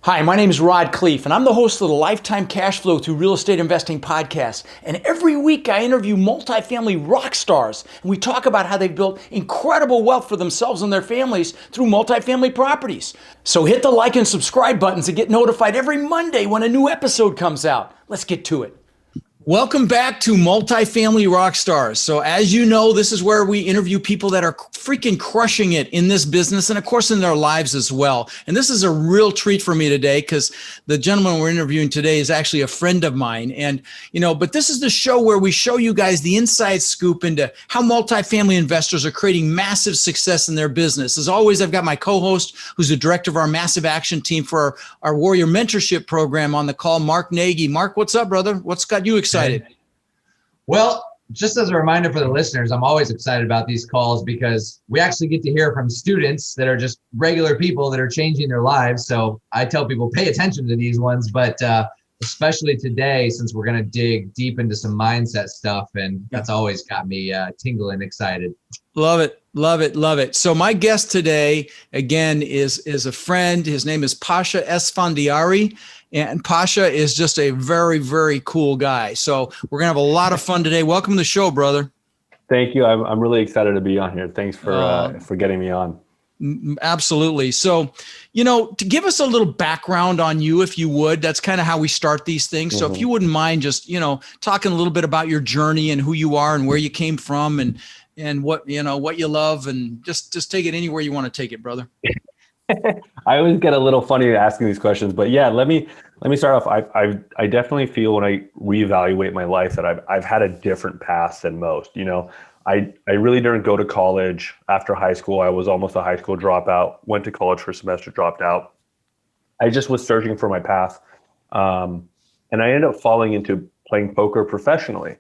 Hi, my name is Rod Khleif, and I'm the host of the Lifetime Cash Flow Through Real Estate Investing podcast. And every week I interview multifamily rock stars, and we talk about how they've built incredible wealth for themselves and their families through multifamily properties. So hit the like and subscribe buttons to get notified every Monday when a new episode comes out. Let's get to it. Welcome back to Multifamily Rock Stars. So as you know, this is where we interview people that are freaking crushing it in this business and of course in their lives as well. And this is a real treat for me today because the gentleman we're interviewing today is actually a friend of mine. And, but this is the show where we show you guys the inside scoop into how multifamily investors are creating massive success in their business. As always, I've got my co-host, who's the director of our massive action team for our Warrior Mentorship program on the call, Mark Nagy. Mark, what's up, brother? What's got you excited? Well, just as a reminder for the listeners, I'm always excited about these calls because we actually get to hear from students that are just regular people that are changing their lives. So I tell people, pay attention to these ones, but especially today, since we're going to dig deep into some mindset stuff, and that's always got me tingling excited. Love it. Love it. Love it. So my guest today, again, is a friend. His name is Pasha Esfandairy. And Pasha is just a very, very cool guy. So we're going to have a lot of fun today. Welcome to the show, brother. Thank you. I'm really excited to be on here. Thanks for getting me on. Absolutely. So, to give us a little background on you, if you would, that's kind of how we start these things. So if you wouldn't mind just, talking a little bit about your journey and who you are and where you came from and what you love, and just take it anywhere you want to take it, brother. I always get a little funny asking these questions, but yeah, let me start off. I definitely feel when I reevaluate my life that I've had a different path than most. I really didn't go to college after high school. I was almost a high school dropout, went to college for a semester, dropped out. I just was searching for my path. And I ended up falling into playing poker professionally.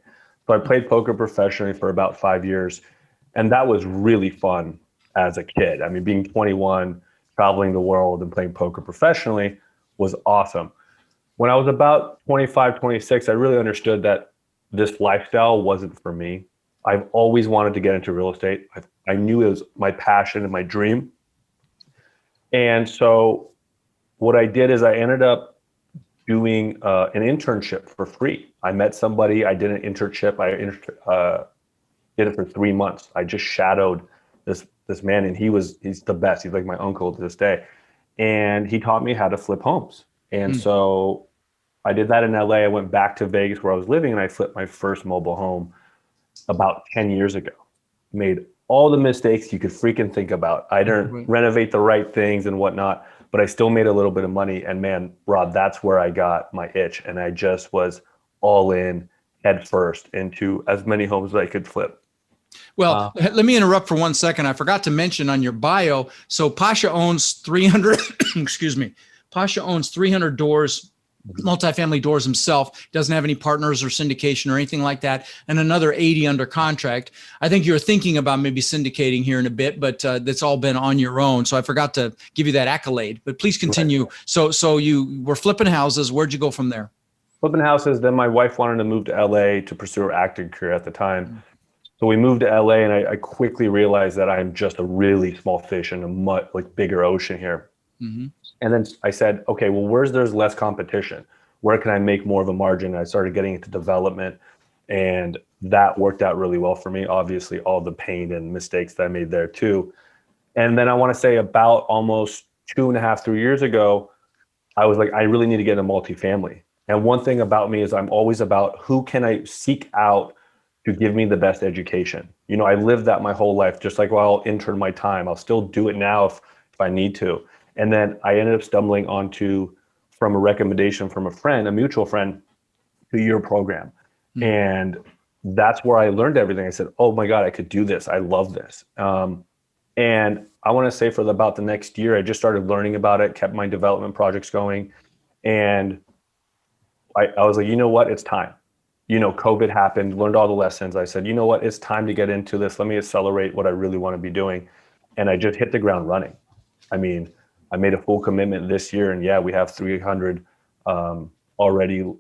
So I played poker professionally for about 5 years, and that was really fun as a kid. I mean, being 21, traveling the world and playing poker professionally was awesome. When I was about 25, 26, I really understood that this lifestyle wasn't for me. I've always wanted to get into real estate. I knew it was my passion and my dream. And so what I did is I ended up doing an internship for free. I met somebody, I did an internship. I did it for 3 months. I just shadowed this man, and he's the best. He's like my uncle to this day. And he taught me how to flip homes. And so I did that in LA. I went back to Vegas where I was living, and I flipped my first mobile home about 10 years ago. Made all the mistakes you could freaking think about. I didn't renovate the right things and whatnot, but I still made a little bit of money. And man, Rod, that's where I got my itch. And I just was all in, head first, into as many homes as I could flip. Well, let me interrupt for 1 second. I forgot to mention on your bio. So Pasha owns 300, excuse me. Pasha owns 300 doors, multifamily doors himself. Doesn't have any partners or syndication or anything like that. And another 80 under contract. I think you're thinking about maybe syndicating here in a bit, but that's all been on your own. So I forgot to give you that accolade, but please continue. Right. So you were flipping houses. Where'd you go from there? Flipping houses. Then my wife wanted to move to LA to pursue her acting career at the time. So we moved to LA, and I quickly realized that I'm just a really small fish in a much bigger ocean here. Mm-hmm. And then I said, okay, well, there's less competition? Where can I make more of a margin? And I started getting into development, and that worked out really well for me. Obviously, all the pain and mistakes that I made there too. And then I want to say about almost 2.5, 3 years ago, I was like, I really need to get into multifamily. And one thing about me is I'm always about who can I seek out to give me the best education. I lived that my whole life, just like while I'll intern my time. I'll still do it now if I need to. And then I ended up stumbling onto, from a recommendation from a friend, a mutual friend, to your program. Mm-hmm. And that's where I learned everything. I said, oh my God, I could do this. I love this. And I want to say for about the next year, I just started learning about it, kept my development projects going. And I was like, you know what, it's time. COVID happened, learned all the lessons. I said, you know what, it's time to get into this. Let me accelerate what I really want to be doing. And I just hit the ground running. I mean, I made a full commitment this year, and yeah, we have 300 already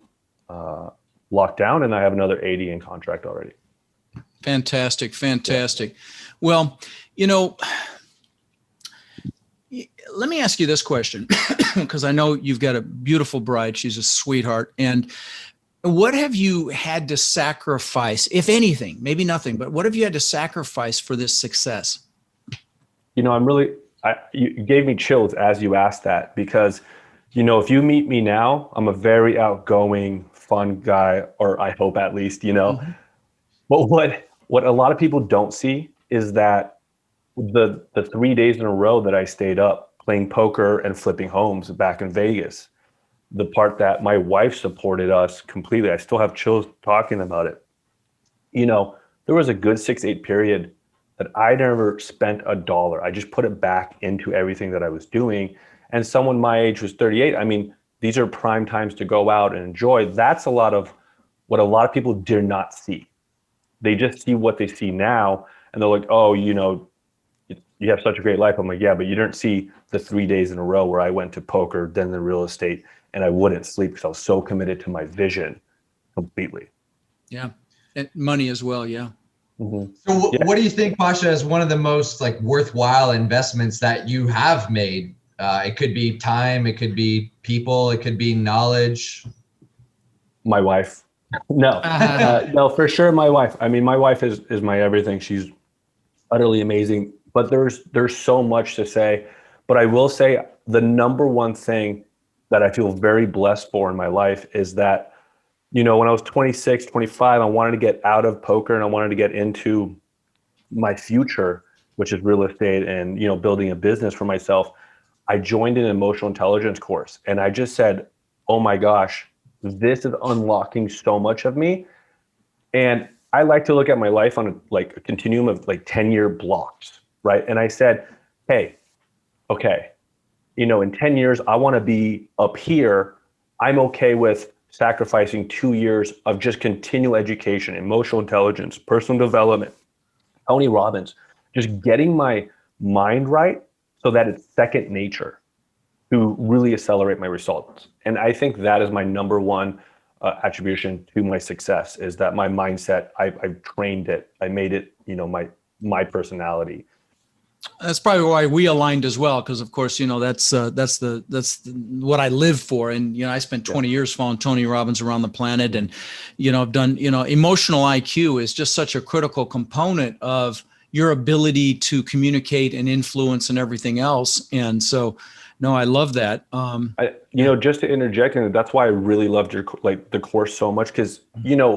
locked down, and I have another 80 in contract already. Fantastic. Well, Let me ask you this question, because I know you've got a beautiful bride. She's a sweetheart. And what have you had to sacrifice, if anything, maybe nothing, but what have you had to sacrifice for this success? You gave me chills as you asked that, because, if you meet me now, I'm a very outgoing, fun guy, or I hope at least, Mhm. but what a lot of people don't see is that the 3 days in a row that I stayed up playing poker and flipping homes back in Vegas, the part that my wife supported us completely. I still have chills talking about it. There was a good 6, 8 period that I never spent a dollar. I just put it back into everything that I was doing. And someone my age was 38. I mean, these are prime times to go out and enjoy. That's a lot of what a lot of people did not see. They just see what they see now, and they're like, oh, you have such a great life. I'm like, yeah, but you didn't see the 3 days in a row where I went to poker, then the real estate, and I wouldn't sleep because I was so committed to my vision completely. Yeah. And money as well. Yeah. Mm-hmm. So Yeah. what do you think, Pasha, is one of the most worthwhile investments that you have made? It could be time, it could be people, it could be knowledge. My wife. No, no, for sure. My wife. I mean, my wife is my everything. She's utterly amazing, but there's so much to say, but I will say the number one thing that I feel very blessed for in my life is that, when I was 26, 25, I wanted to get out of poker and I wanted to get into my future, which is real estate and, building a business for myself. I joined an emotional intelligence course and I just said, oh my gosh, this is unlocking so much of me. And I like to look at my life on a continuum of 10-year blocks, right? And I said, hey, okay, in 10 years, I want to be up here. I'm okay with sacrificing 2 years of just continual education, emotional intelligence, personal development, Tony Robbins, just getting my mind right so that it's second nature to really accelerate my results. And I think that is my number one attribution to my success, is that my mindset, I've trained it. I made it, my personality. That's probably why we aligned as well, because of course, that's what I live for. And I spent 20 years following Tony Robbins around the planet, and I've done emotional IQ is just such a critical component of your ability to communicate and influence and everything else. And so, no, I love that. Just to interject, and that's why I really loved your the course so much, because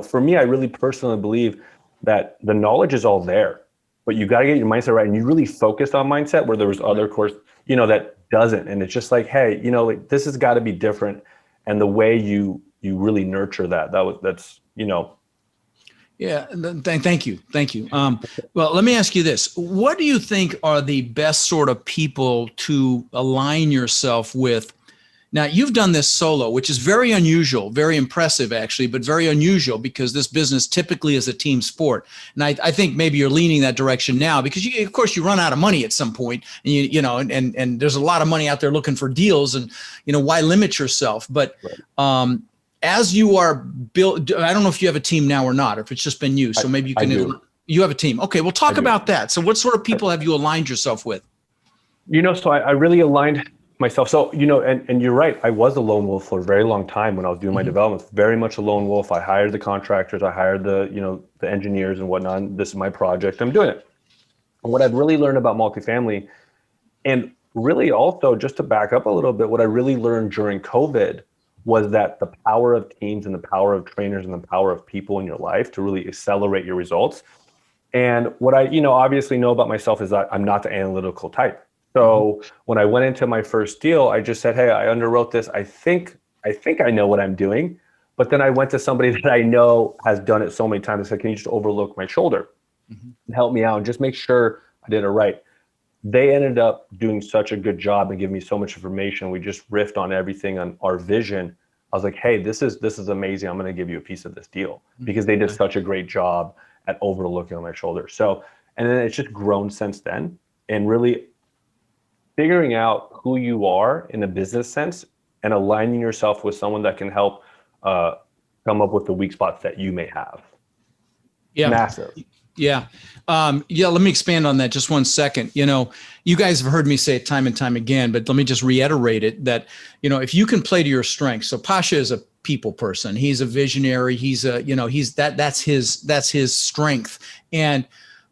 for me, I really personally believe that the knowledge is all there. But you got to get your mindset right, and you really focused on mindset, where there was other course, that doesn't. And it's just hey, this has got to be different. And the way you really nurture that's. Yeah. Thank you. Well, let me ask you this. What do you think are the best sort of people to align yourself with? Now, you've done this solo, which is very unusual, very impressive, actually, but very unusual, because this business typically is a team sport. And I think maybe you're leaning that direction now, because of course, you run out of money at some point, and and there's a lot of money out there looking for deals, and why limit yourself? But as you are built, I don't know if you have a team now or not, or if it's just been you. So maybe you can. You have a team. Okay, well, talk about that. So, what sort of people have you aligned yourself with? So I really aligned myself. So, and you're right. I was a lone wolf for a very long time when I was doing my development, very much a lone wolf. I hired the contractors, I hired the engineers and whatnot. This is my project. I'm doing it. And what I've really learned about multifamily, and really also just to back up a little bit, what I really learned during COVID was that the power of teams and the power of trainers and the power of people in your life to really accelerate your results. And what I, obviously know about myself is that I'm not the analytical type. So when I went into my first deal, I just said, hey, I underwrote this. I think I know what I'm doing. But then I went to somebody that I know has done it so many times. I said, can you just overlook my shoulder and help me out and just make sure I did it right? They ended up doing such a good job and giving me so much information. We just riffed on everything on our vision. I was like, hey, this is amazing. I'm going to give you a piece of this deal, because they did such a great job at overlooking on my shoulder. So, and then it's just grown since then, and really figuring out who you are in a business sense and aligning yourself with someone that can help come up with the weak spots that you may have. Yeah. Massive. Yeah. Yeah. Let me expand on that just one second. You guys have heard me say it time and time again, but let me just reiterate it that, if you can play to your strengths. So Pasha is a people person. He's a visionary. That's his strength. And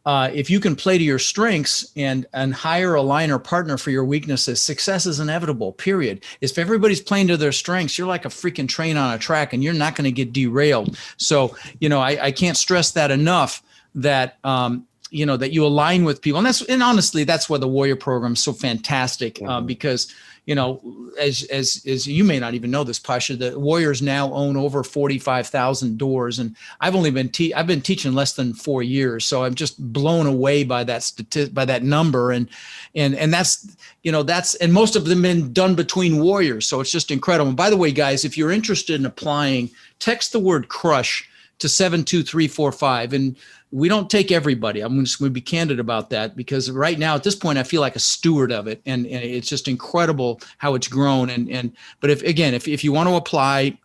if you can play to your strengths and hire a line or partner for your weaknesses, success is inevitable, period. If everybody's playing to their strengths, you're like a freaking train on a track and you're not going to get derailed. So, I can't stress that enough that, that you align with people. And honestly, that's why the Warrior program is so fantastic, because, as you may not even know this, Pasha, the Warriors now own over 45,000 doors. And I've only been teaching less than 4 years. So I'm just blown away by that number. And that's, and most of them been done between Warriors. So it's just incredible. And by the way, guys, if you're interested in applying, text the word crush to 72345. And we don't take everybody. I'm just going to be candid about that, because right now at this point, I feel like a steward of it. And it's just incredible how it's grown. But if you want to apply,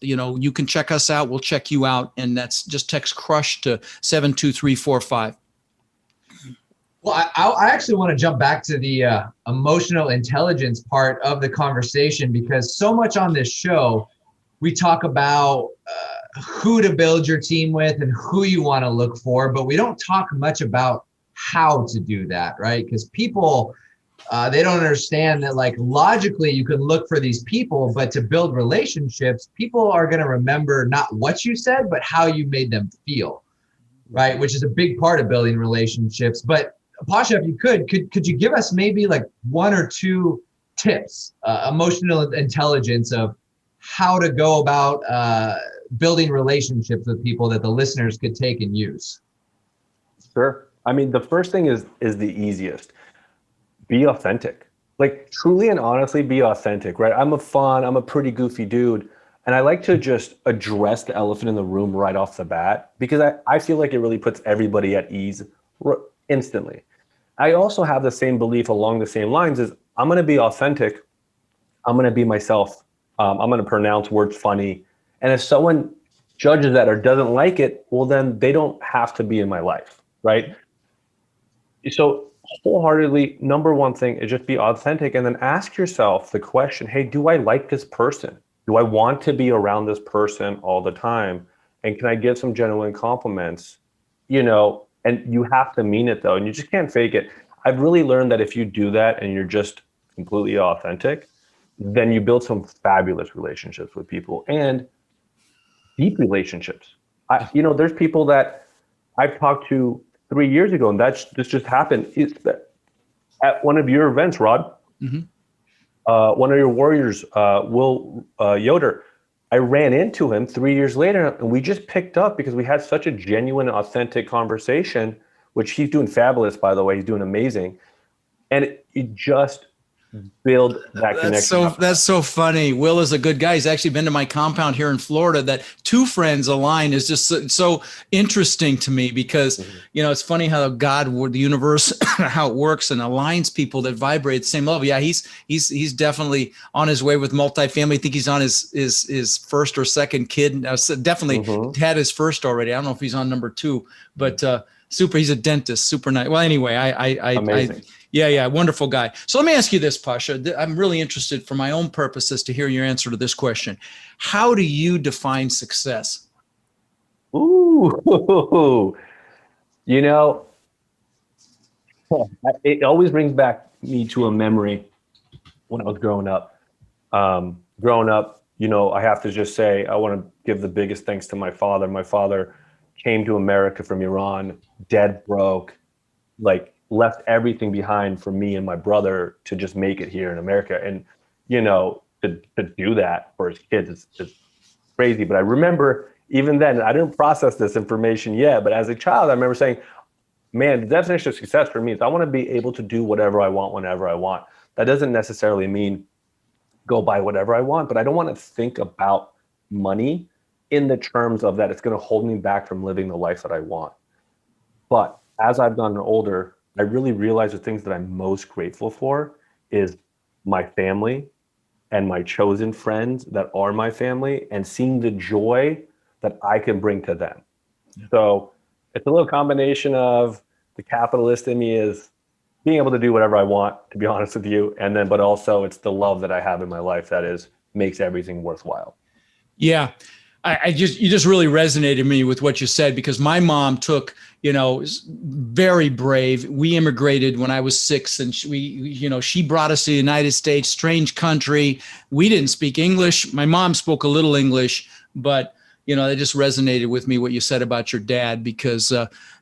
you can check us out. We'll check you out. And that's just text crush to 72345. Well, I actually want to jump back to the emotional intelligence part of the conversation, because so much on this show, we talk about who to build your team with and who you want to look for, but we don't talk much about how to do that, right? Because people, they don't understand that, like, logically you can look for these people, but to build relationships, people are going to remember not what you said, but how you made them feel, right? Which is a big part of building relationships. But Pasha, if you could you give us maybe like 1 or 2 tips, emotional intelligence of how to go about building relationships with people that the listeners could take and use? Sure. I mean, the first thing is the easiest. Be authentic. Like, truly and honestly be authentic, right? I'm a pretty goofy dude. And I like to just address the elephant in the room right off the bat, because I feel like it really puts everybody at ease instantly. I also have the same belief along the same lines is I'm going to be authentic. I'm going to be myself. I'm going to pronounce words funny. And if someone judges that or doesn't like it, well, then they don't have to be in my life, right? So wholeheartedly, number one thing is just be authentic, and then ask yourself the question, hey, do I like this person? Do I want to be around this person all the time? And can I give some genuine compliments? And you have to mean it though, and you just can't fake it. I've really learned that if you do that and you're just completely authentic, then you build some fabulous relationships with people and deep relationships. There's people that I've talked to 3 years ago, and this just happened. At one of your events, Rod, one of your Warriors, Will Yoder, I ran into him 3 years later, and we just picked up because we had such a genuine, authentic conversation, which he's doing fabulous, by the way. He's doing amazing. And it just build that connection. That's so funny. Will is a good guy. He's actually been to my compound here in Florida. That 2 friends align is just so interesting to me, because it's funny how God, the universe, how it works and aligns people that vibrate at the same level. Yeah, he's definitely on his way with multifamily. I think he's on his first or second kid. Definitely had his first already. I don't know if he's on number 2, but super. He's a dentist. Super nice. Well, anyway, Amazing. Yeah, wonderful guy. So let me ask you this, Pasha. I'm really interested for my own purposes to hear your answer to this question. How do you define success? Ooh, it always brings back me to a memory when I was growing up. I have to just say, I want to give the biggest thanks to my father. My father came to America from Iran, dead broke, left everything behind for me and my brother to just make it here in America. And, to do that for his kids is crazy. But I remember even then, I didn't process this information yet, but as a child, I remember saying, man, the definition of success for me is I want to be able to do whatever I want, whenever I want. That doesn't necessarily mean go buy whatever I want, but I don't want to think about money in the terms of that it's going to hold me back from living the life that I want. But as I've gotten older, I really realize the things that I'm most grateful for is my family and my chosen friends that are my family, and seeing the joy that I can bring to them. Yeah. So it's a little combination of the capitalist in me is being able to do whatever I want, to be honest with you. And then, but also it's the love that I have in my life that makes everything worthwhile. Yeah. You just really resonated me with what you said, because my mom took, very brave. We immigrated when I was 6, and she brought us to the United States, strange country. We didn't speak English. My mom spoke a little English, but it just resonated with me what you said about your dad, because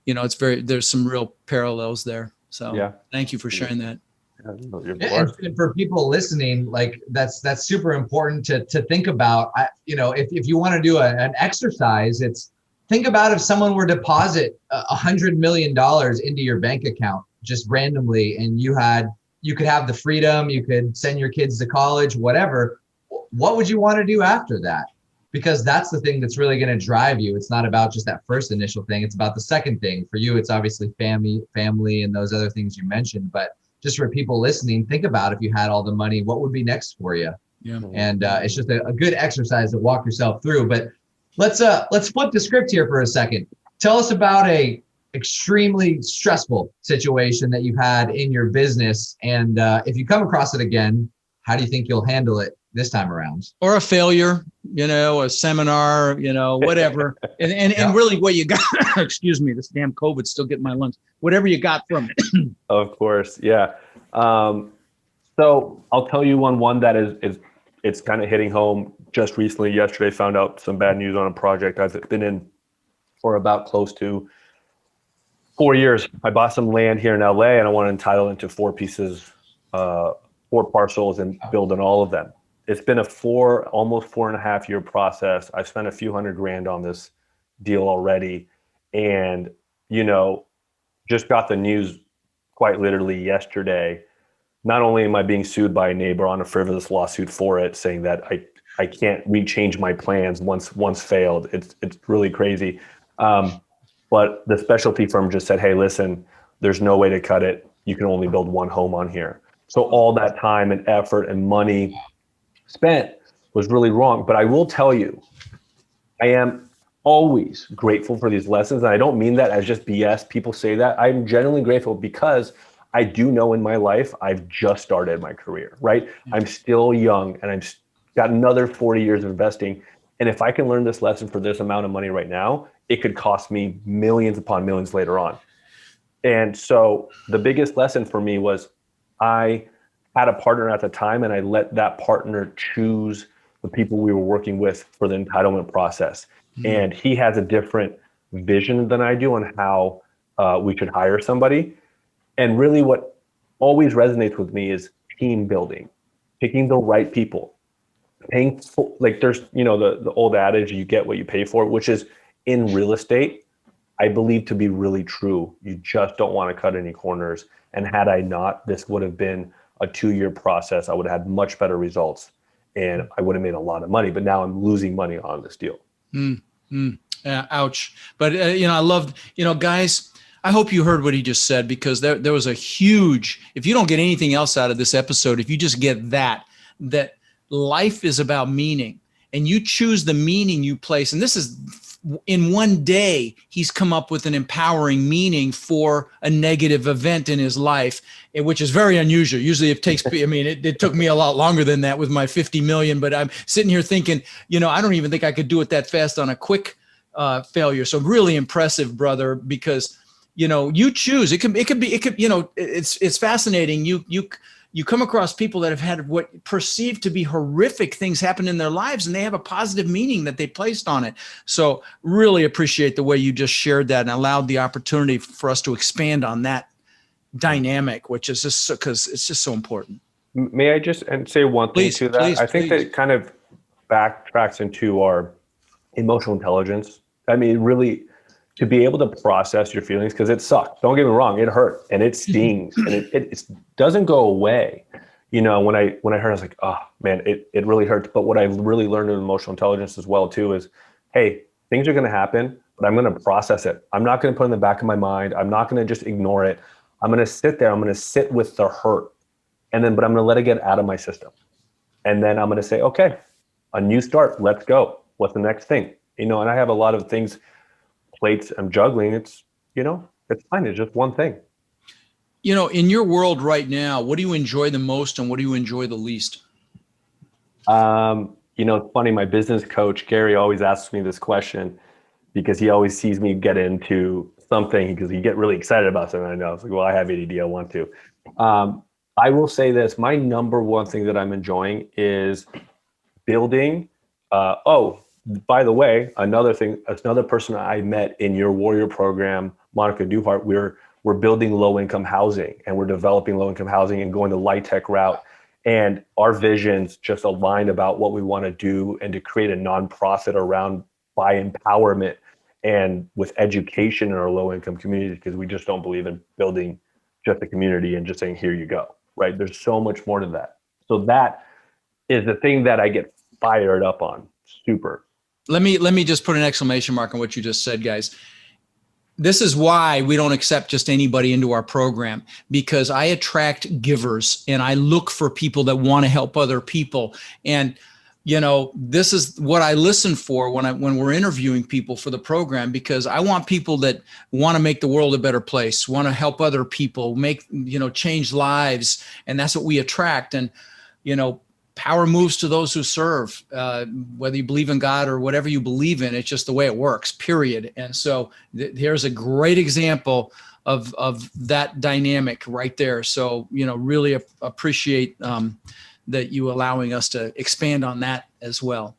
there's some real parallels there. So yeah. Thank you for sharing that. And for people listening, like that's super important to think about. If you want to do an exercise, it's think about if someone were to deposit $100 million into your bank account just randomly, and you could have the freedom, you could send your kids to college, whatever. What would you want to do after that? Because that's the thing that's really going to drive you. It's not about just that first initial thing. It's about the second thing. For you, it's obviously family and those other things you mentioned. But just for people listening, think about if you had all the money, what would be next for you? Yeah. And it's just a good exercise to walk yourself through. But let's flip the script here for a second. Tell us about a extremely stressful situation that you've had in your business. And if you come across it again, how do you think you'll handle it this time around? Or a failure, a seminar, whatever. And really what you got, excuse me, this damn COVID's still getting my lungs, whatever you got from it. Of course. Yeah. So I'll tell you one that it's kind of hitting home just recently. Yesterday, found out some bad news on a project I've been in for about close to 4 years. I bought some land here in LA, and I want to entitle it into 4 pieces, 4 parcels, and build on all of them. It's been almost 4.5 year process. I've spent a few $100,000 on this deal already. And, just got the news quite literally yesterday. Not only am I being sued by a neighbor on a frivolous lawsuit for it, saying that I can't rechange my plans once failed. It's really crazy. But the specialty firm just said, hey, listen, there's no way to cut it. You can only build 1 home on here. So all that time and effort and money spent was really wrong. But I will tell you, I am always grateful for these lessons. And I don't mean that as just BS. People say that. I'm genuinely grateful because I do know in my life, I've just started my career, right? I'm still young, and I've got another 40 years of investing. And if I can learn this lesson for this amount of money right now, it could cost me millions upon millions later on. And so the biggest lesson for me was I had a partner at the time, and I let that partner choose the people we were working with for the entitlement process. Mm-hmm. And he has a different vision than I do on how we should hire somebody. And really what always resonates with me is team building, picking the right people, paying like there's, the old adage, you get what you pay for, which is in real estate, I believe to be really true. You just don't want to cut any corners. And had I not, this would have been a 2-year process. I would have had much better results, and I would have made a lot of money, but now I'm losing money on this deal. Ouch. But, I loved, guys, I hope you heard what he just said, because there was a huge, if you don't get anything else out of this episode, if you just get that life is about meaning, and you choose the meaning you place. And this is in one day, he's come up with an empowering meaning for a negative event in his life, which is very unusual. Usually it takes, it took me a lot longer than that with my 50 million, but I'm sitting here thinking, I don't even think I could do it that fast on a quick failure. So really impressive, brother, because, you choose, it's fascinating. You come across people that have had what perceived to be horrific things happen in their lives, and they have a positive meaning that they placed on it. So really appreciate the way you just shared that and allowed the opportunity for us to expand on that dynamic, which is just because it's just so important. May I just say one thing to that? I think that it kind of backtracks into our emotional intelligence. Really, to be able to process your feelings, because it sucks. Don't get me wrong, it hurt and it stings and it doesn't go away. When I heard, I was like, oh man, it really hurts. But what I really learned in emotional intelligence as well too is, hey, things are going to happen, but I'm going to process it. I'm not going to put it in the back of my mind. I'm not going to just ignore it. I'm going to sit there. I'm going to sit with the hurt, but I'm going to let it get out of my system. And then I'm going to say, okay, a new start. Let's go. What's the next thing? And I have a lot of things, plates I'm juggling. It's it's fine. It's just one thing. In your world right now, what do you enjoy the most and what do you enjoy the least? It's funny. My business coach, Gary, always asks me this question because he always sees me get into something because he get really excited about something. I know. It's like, well, I have ADD. I want to. I will say this. My number one thing that I'm enjoying is building. By the way, another person I met in your Warrior program, Monica Duhart, we're building low-income housing and we're developing low-income housing and going the light tech route. And our visions just align about what we want to do and to create a nonprofit around by empowerment and with education in our low-income communities, because we just don't believe in building just a community and just saying, here you go, right? There's so much more to that. So that is the thing that I get fired up on. Super. Let me just put an exclamation mark on what you just said, guys. This is why we don't accept just anybody into our program, because I attract givers and I look for people that want to help other people. And, this is what I listen for when we're interviewing people for the program, because I want people that want to make the world a better place, want to help other people, change lives. And that's what we attract. And, power moves to those who serve, whether you believe in God or whatever you believe in. It's just the way it works, period. And so here's a great example of that dynamic right there. So, really appreciate that you allowing us to expand on that as well.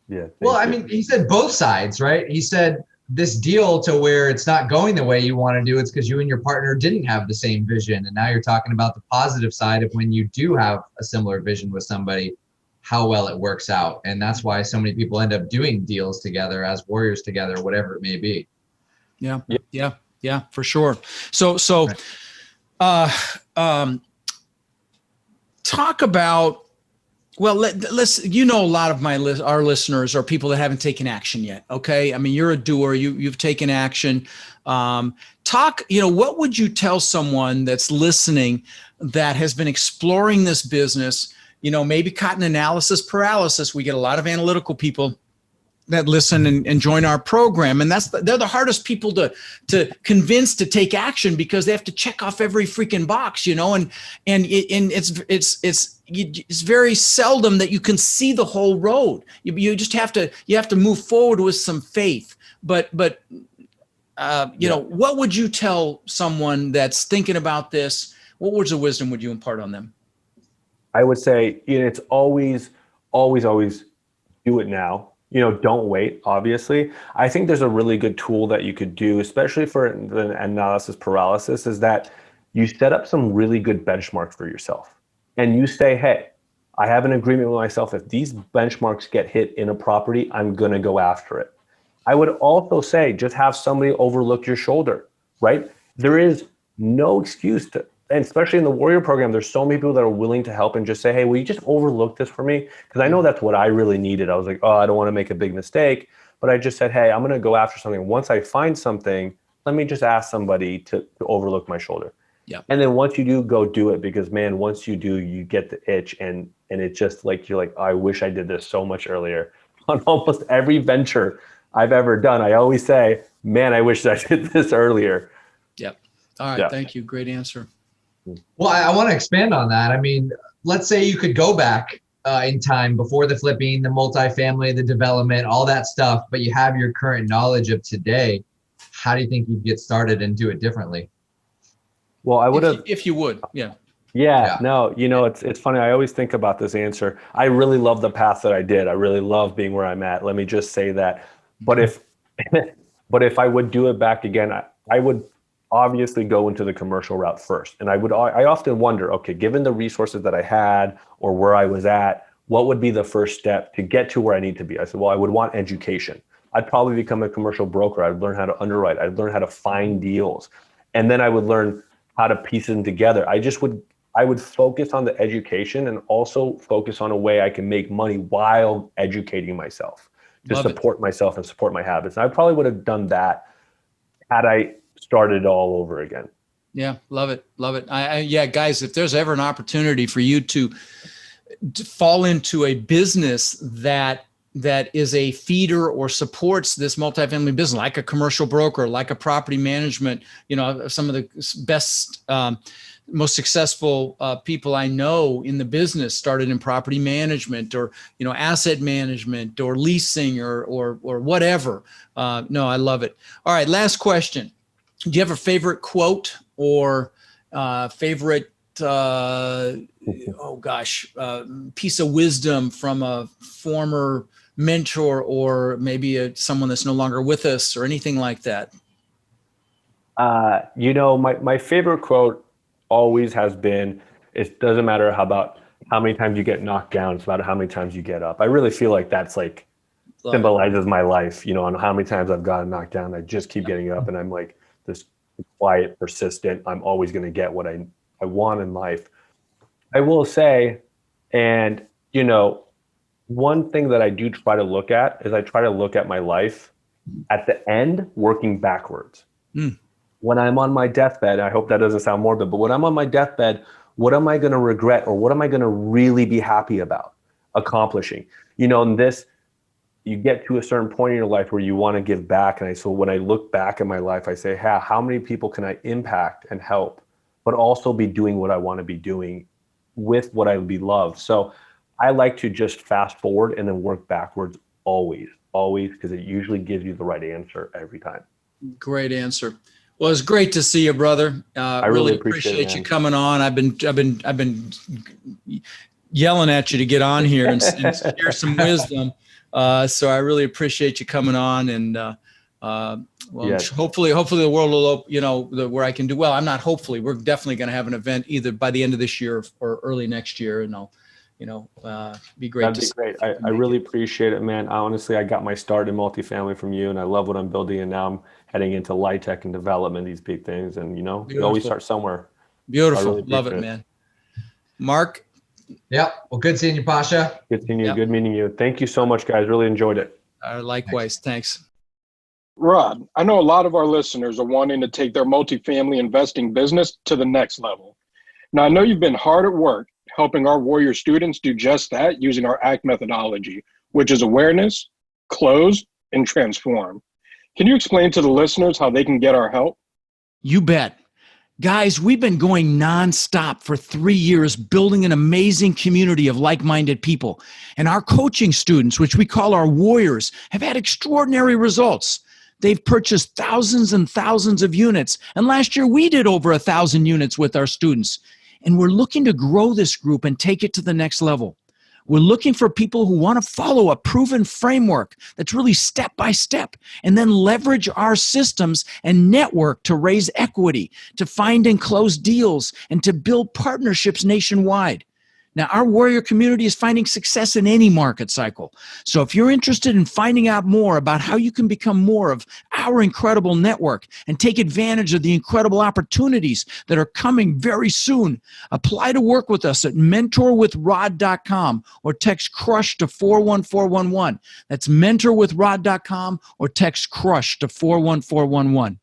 Yeah. Well, I mean, he said both sides, right? He said this deal to where it's not going the way you want to do, it's because you and your partner didn't have the same vision. And now you're talking about the positive side of when you do have a similar vision with somebody, how well it works out. And that's why so many people end up doing deals together as warriors together, whatever it may be. Yeah, for sure. So talk about, well, let's, a lot of our listeners are people that haven't taken action yet. Okay. I mean, you're a doer, you've taken action. What would you tell someone that's listening that has been exploring this business, maybe caught in analysis paralysis? We get a lot of analytical people that listen and join our program. And they're the hardest people to convince to take action, because they have to check off every freaking box, and it's very seldom that you can see the whole road. You just have to move forward with some faith. But what would you tell someone that's thinking about this? What words of wisdom would you impart on them? I would say, it's always do it now. Don't wait, obviously. I think there's a really good tool that you could do, especially for the analysis paralysis, is that you set up some really good benchmarks for yourself. And you say, hey, I have an agreement with myself. If these benchmarks get hit in a property, I'm going to go after it. I would also say, just have somebody overlook your shoulder, right? There is no excuse to, and especially in the Warrior program, there's so many people that are willing to help and just say, hey, will you just overlook this for me? Because I know that's what I really needed. I was like, I don't want to make a big mistake. But I just said, hey, I'm going to go after something. Once I find something, let me just ask somebody to overlook my shoulder. Yeah. And then once you do, go do it, because man, once you do, you get the itch, and it's just like, you're like, I wish I did this so much earlier. On almost every venture I've ever done, I always say, man, I wish I did this earlier. Yep. All right. Yeah. Thank you. Great answer. Well, I want to expand on that. I mean, let's say you could go back in time before the flipping, the multifamily, the development, all that stuff, but you have your current knowledge of today. How do you think you'd get started and do it differently? Well, I would have, if you would. Yeah. No, it's funny. I always think about this answer. I really love the path that I did. I really love being where I'm at. Let me just say that. But if I would do it back again, I would obviously go into the commercial route first. And I often wonder, okay, given the resources that I had or where I was at, what would be the first step to get to where I need to be? I said, well, I would want education. I'd probably become a commercial broker. I'd learn how to underwrite. I'd learn how to find deals. And then I would learn how to piece them together. I would focus on the education and also focus on a way I can make money while educating myself to support myself and support my habits. And I probably would have done that had I started all over again. Yeah. Love it. Love it. Guys, if there's ever an opportunity for you to fall into a business that that is a feeder or supports this multifamily business, like a commercial broker, like a property management. Some of the best, most successful people I know in the business started in property management or, asset management or leasing or whatever. No, I love it. All right. Last question. Do you have a favorite quote or favorite, piece of wisdom from a former mentor or maybe someone that's no longer with us or anything like that? My favorite quote always has been, it doesn't matter how many times you get knocked down, it's about how many times you get up. I really feel like that's symbolizes my life, on how many times I've gotten knocked down. I just keep getting up, and I'm like this quiet, persistent, I'm always going to get what I want in life. I will say, and one thing that I do try to look at is I try to look at my life at the end, working backwards. When I'm on my deathbed, I hope that doesn't sound morbid, but when I'm on my deathbed, what am I going to regret, or what am I going to really be happy about accomplishing? And you get to a certain point in your life where you want to give back. And so when I look back at my life, I say, how many people can I impact and help, but also be doing what I want to be doing with what I love. So I like to just fast forward and then work backwards always, because it usually gives you the right answer every time. Great answer. Well, it's great to see you, brother. I really appreciate you coming on. I've been yelling at you to get on here and share some wisdom. So I really appreciate you coming on, and yes. Hopefully the world will, where I can do well. I'm not hopefully. We're definitely going to have an event either by the end of this year or early next year, and I'll, be great. That'd be great. I really appreciate it, man. Honestly, I got my start in multifamily from you, and I love what I'm building, and now I'm heading into light tech and development, these big things, and you always start somewhere. Beautiful. Really love it, man. Mark. Yep. Well, good seeing you, Pasha. Good seeing you. Yep. Good meeting you. Thank you so much, guys. Really enjoyed it. Likewise. Thanks. Rod, I know a lot of our listeners are wanting to take their multifamily investing business to the next level. Now, I know you've been hard at work helping our Warrior students do just that using our ACT methodology, which is awareness, close, and transform. Can you explain to the listeners how they can get our help? You bet. Guys, we've been going nonstop for 3 years, building an amazing community of like-minded people. And our coaching students, which we call our Warriors, have had extraordinary results. They've purchased thousands and thousands of units. And last year, we did over 1,000 units with our students. And we're looking to grow this group and take it to the next level. We're looking for people who want to follow a proven framework that's really step by step, and then leverage our systems and network to raise equity, to find and close deals, and to build partnerships nationwide. Now, our Warrior community is finding success in any market cycle. So if you're interested in finding out more about how you can become more of our incredible network and take advantage of the incredible opportunities that are coming very soon, apply to work with us at mentorwithrod.com or text CRUSH to 41411. That's mentorwithrod.com or text CRUSH to 41411.